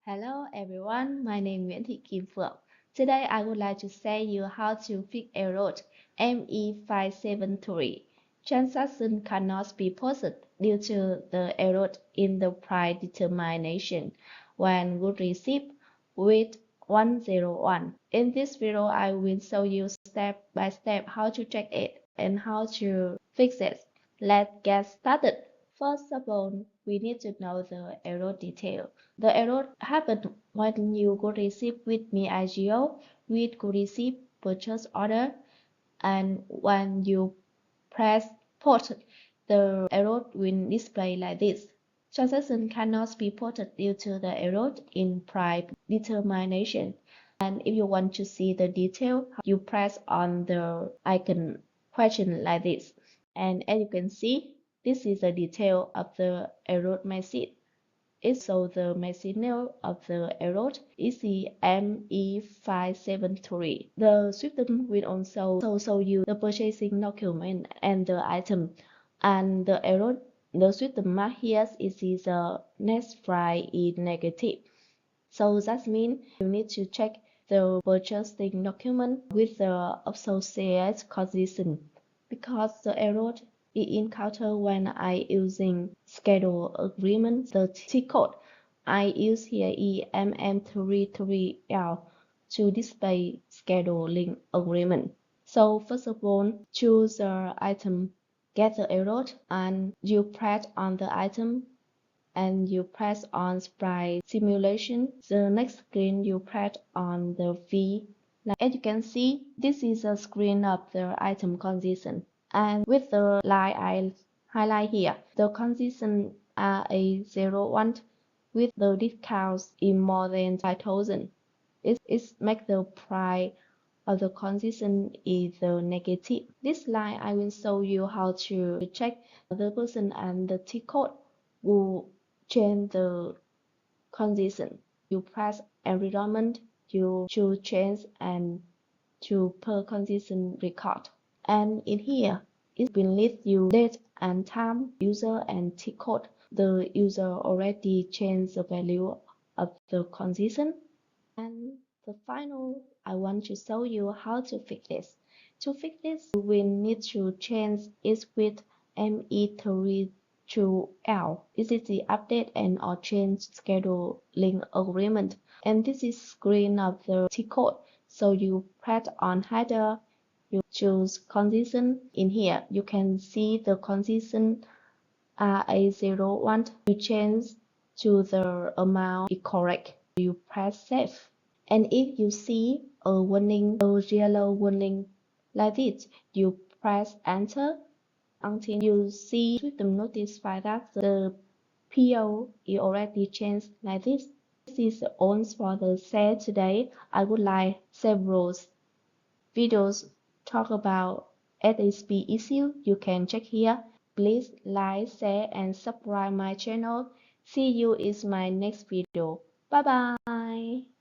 Hello everyone, my name is Nguyễn Thị Kim Phượng. Today I would like to say you how to fix error ME573. Transaction cannot be processed due to the error in the price determination when good received with 101. In this video, I will show you step by step how to check it and how to fix it. Let's get started. First of all, we need to know the error detail. The error happened when you go receive with ME with go receive purchase order, and when you press port, the error will display like this. Transaction cannot be ported due to the error in price determination. And if you want to see the detail, you press on the icon question like this. And as you can see, this is the detail of the error message. It shows the message name of the error is the ME573. The system will also show you the purchasing document and the item. And the error, the system mark here is the net price is negative. So that means you need to check the purchasing document with the associated condition, because the error is encountered when I using schedule agreement. The T code I use here is MM33L to display scheduling agreement. So first of all, choose the item, get the error, and you press on the item and you press on price simulation. The next screen you press on the V. As you can see, this is a screen of the item condition. And with the line I highlight here, the condition are a 01 with the discounts in more than 5,000. It makes the price of the condition is the negative. This line I will show you how to check the person and the T code will change the condition. You press environment, you choose change and to per condition record. And in here, it will list you date and time, user and T code. The user already changed the value of the condition. And the final, I want to show you how to fix this. To fix this, you will need to change it with ME3 to L. This is the update and or change scheduling agreement. And this is screen of the T code. So you press on header, you choose condition. In here, you can see the condition RA01. You change to the amount is correct. You press save. And if you see a warning, a yellow warning like this, you press enter until you see system notify that the PO is already changed like this. This is all for the sale today. I would like several videos talk about SAP issue. You can check here. Please like, share and subscribe my channel. See you in my next video. Bye bye.